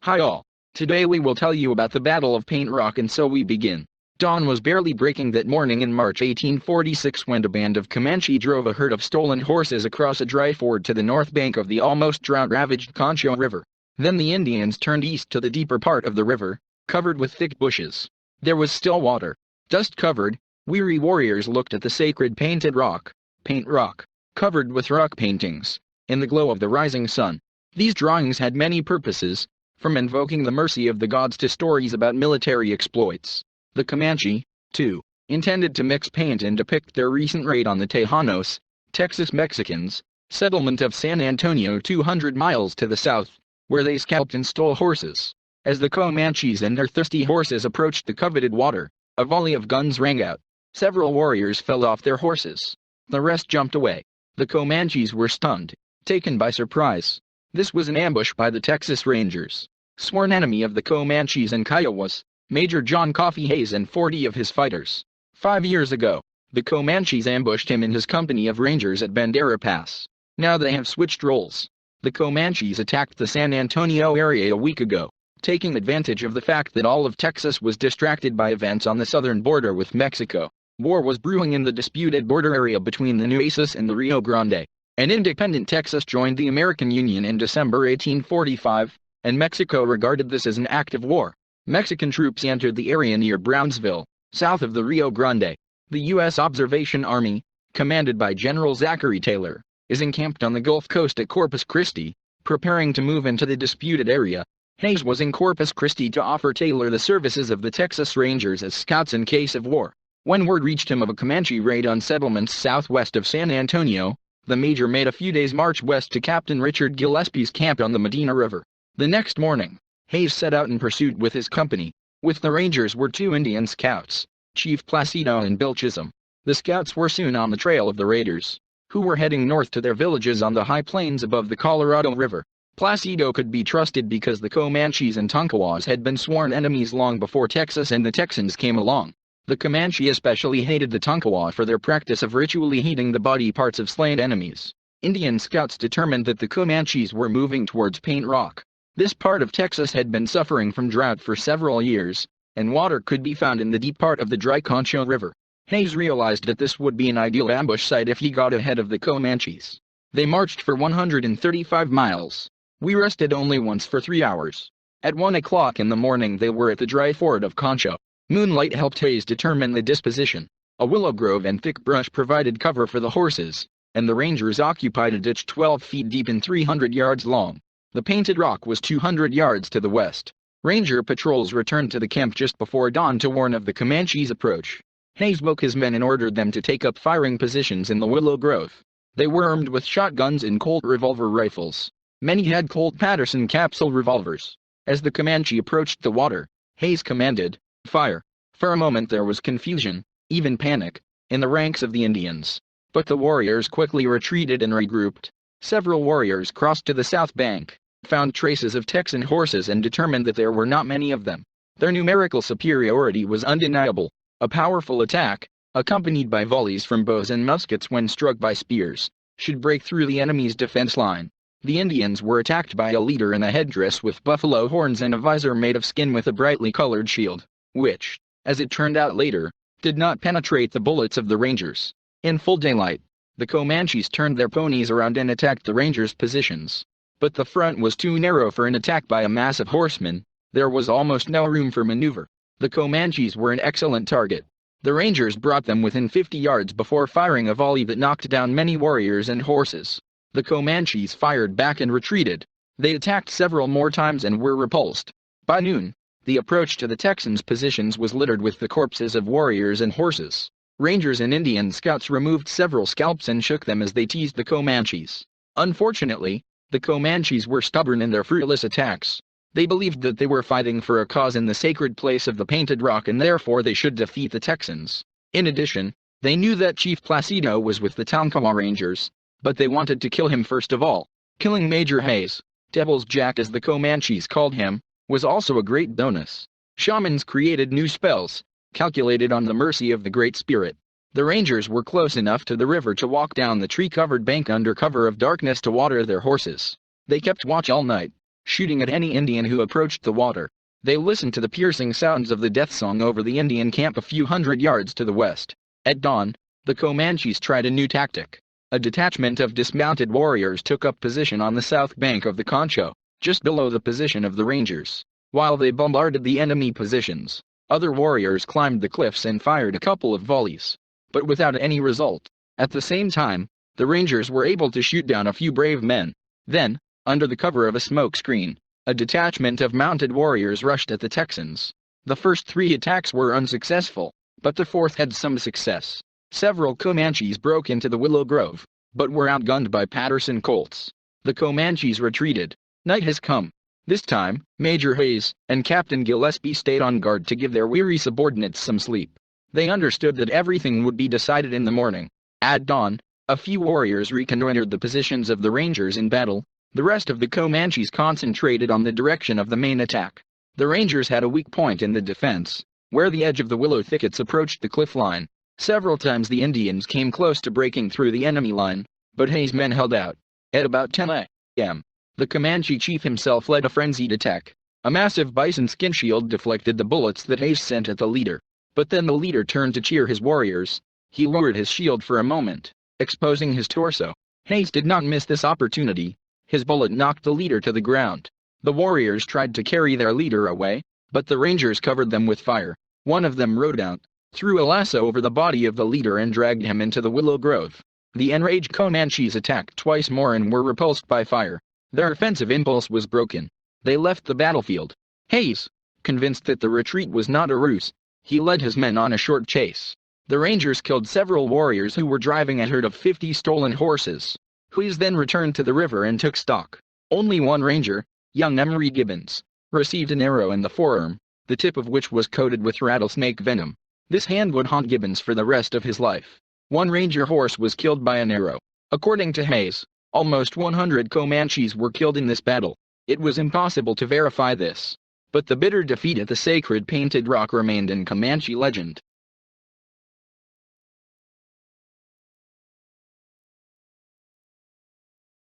Hi all. Today we will tell you about the Battle of Paint Rock, and so we begin. Dawn was barely breaking that morning in March 1846 when a band of Comanche drove a herd of stolen horses across a dry ford to the north bank of the almost drought-ravaged Concho River. Then the Indians turned east to the deeper part of the river, covered with thick bushes. There was still water. Dust-covered, weary warriors looked at the sacred painted rock, Paint Rock, covered with rock paintings, in the glow of the rising sun. These drawings had many purposes, from invoking the mercy of the gods to stories about military exploits. The Comanche, too, intended to mix paint and depict their recent raid on the Tejanos, Texas Mexicans, settlement of San Antonio 200 miles to the south, where they scalped and stole horses. As the Comanches and their thirsty horses approached the coveted water, a volley of guns rang out. Several warriors fell off their horses. The rest jumped away. The Comanches were stunned, taken by surprise. This was an ambush by the Texas Rangers, sworn enemy of the Comanches and Kiowas, Major John Coffee Hays and 40 of his fighters. 5 years ago, the Comanches ambushed him and his company of Rangers at Bandera Pass. Now they have switched roles. The Comanches attacked the San Antonio area a week ago, taking advantage of the fact that all of Texas was distracted by events on the southern border with Mexico. War was brewing in the disputed border area between the Nueces and the Rio Grande. An independent Texas joined the American Union in December 1845, and Mexico regarded this as an act of war. Mexican troops entered the area near Brownsville, south of the Rio Grande. The U.S. Observation Army, commanded by General Zachary Taylor, is encamped on the Gulf Coast at Corpus Christi, preparing to move into the disputed area. Hays was in Corpus Christi to offer Taylor the services of the Texas Rangers as scouts in case of war. When word reached him of a Comanche raid on settlements southwest of San Antonio, the major made a few days' march west to Captain Richard Gillespie's camp on the Medina River. The next morning, Hays set out in pursuit with his company. With the Rangers were 2 Indian scouts, Chief Placido and Bill Chisholm. The scouts were soon on the trail of the raiders, who were heading north to their villages on the high plains above the Colorado River. Placido could be trusted because the Comanches and Tonkawas had been sworn enemies long before Texas and the Texans came along. The Comanche especially hated the Tonkawa for their practice of ritually heating the body parts of slain enemies. Indian scouts determined that the Comanches were moving towards Paint Rock. This part of Texas had been suffering from drought for several years, and water could be found in the deep part of the dry Concho River. Hays realized that this would be an ideal ambush site if he got ahead of the Comanches. They marched for 135 miles. We rested only once for 3 hours. At 1 o'clock in the morning they were at the dry ford of Concho. Moonlight helped Hays determine the disposition. A willow grove and thick brush provided cover for the horses, and the Rangers occupied a ditch 12 feet deep and 300 yards long. The Painted Rock was 200 yards to the west. Ranger patrols returned to the camp just before dawn to warn of the Comanches' approach. Hays woke his men and ordered them to take up firing positions in the willow grove. They were armed with shotguns and Colt revolver rifles. Many had Colt Patterson capsule revolvers. As the Comanche approached the water, Hays commanded, "Fire!" For a moment there was confusion, even panic, in the ranks of the Indians. But the warriors quickly retreated and regrouped. Several warriors crossed to the south bank, found traces of Texan horses and determined that there were not many of them. Their numerical superiority was undeniable. A powerful attack, accompanied by volleys from bows and muskets when struck by spears, should break through the enemy's defense line. The Indians were attacked by a leader in a headdress with buffalo horns and a visor made of skin with a brightly colored shield, which, as it turned out later, did not penetrate the bullets of the Rangers. In full daylight, the Comanches turned their ponies around and attacked the Rangers' positions. But the front was too narrow for an attack by a mass of horsemen. There was almost no room for maneuver. The Comanches were an excellent target. The Rangers brought them within 50 yards before firing a volley that knocked down many warriors and horses. The Comanches fired back and retreated. They attacked several more times and were repulsed. By noon, the approach to the Texans' positions was littered with the corpses of warriors and horses. Rangers and Indian scouts removed several scalps and shook them as they teased the Comanches. Unfortunately, the Comanches were stubborn in their fruitless attacks. They believed that they were fighting for a cause in the sacred place of the Painted Rock and therefore they should defeat the Texans. In addition, they knew that Chief Placido was with the Tonkawa Rangers, but they wanted to kill him first of all. Killing Major Hays, Devil's Jack as the Comanches called him, was also a great bonus. Shamans created new spells, calculated on the mercy of the Great Spirit. The Rangers were close enough to the river to walk down the tree-covered bank under cover of darkness to water their horses. They kept watch all night. shooting at any Indian who approached the water. They listened to the piercing sounds of the death song over the Indian camp a few hundred yards to the west. At dawn, the Comanches tried a new tactic. A detachment of dismounted warriors took up position on the south bank of the Concho, just below the position of the Rangers. While they bombarded the enemy positions, other warriors climbed the cliffs and fired a couple of volleys, but without any result. At the same time, the Rangers were able to shoot down a few brave men. Then, under the cover of a smoke screen, a detachment of mounted warriors rushed at the Texans. The first 3 attacks were unsuccessful, but the fourth had some success. Several Comanches broke into the Willow Grove, but were outgunned by Patterson Colts. The Comanches retreated. Night has come. This time, Major Hayes and Captain Gillespie stayed on guard to give their weary subordinates some sleep. They understood that everything would be decided in the morning. At dawn, a few warriors reconnoitered the positions of the Rangers in battle. The rest of the Comanches concentrated on the direction of the main attack. The Rangers had a weak point in the defense, where the edge of the willow thickets approached the cliff line. Several times the Indians came close to breaking through the enemy line, but Hayes' men held out. At about 10 a.m., the Comanche chief himself led a frenzied attack. A massive bison skin shield deflected the bullets that Hayes sent at the leader. But then the leader turned to cheer his warriors. He lowered his shield for a moment, exposing his torso. Hayes did not miss this opportunity. His bullet knocked the leader to the ground. The warriors tried to carry their leader away, but the Rangers covered them with fire. One of them rode out, threw a lasso over the body of the leader and dragged him into the willow grove. The enraged Comanches attacked twice more and were repulsed by fire. Their offensive impulse was broken. They left the battlefield. Hayes, convinced that the retreat was not a ruse, he led his men on a short chase. The Rangers killed several warriors who were driving a herd of 50 stolen horses. Hayes then returned to the river and took stock. Only one ranger, young Emery Gibbons, received an arrow in the forearm, the tip of which was coated with rattlesnake venom. This hand would haunt Gibbons for the rest of his life. One ranger horse was killed by an arrow. According to Hayes, almost 100 Comanches were killed in this battle. It was impossible to verify this, but the bitter defeat at the Sacred Painted Rock remained in Comanche legend.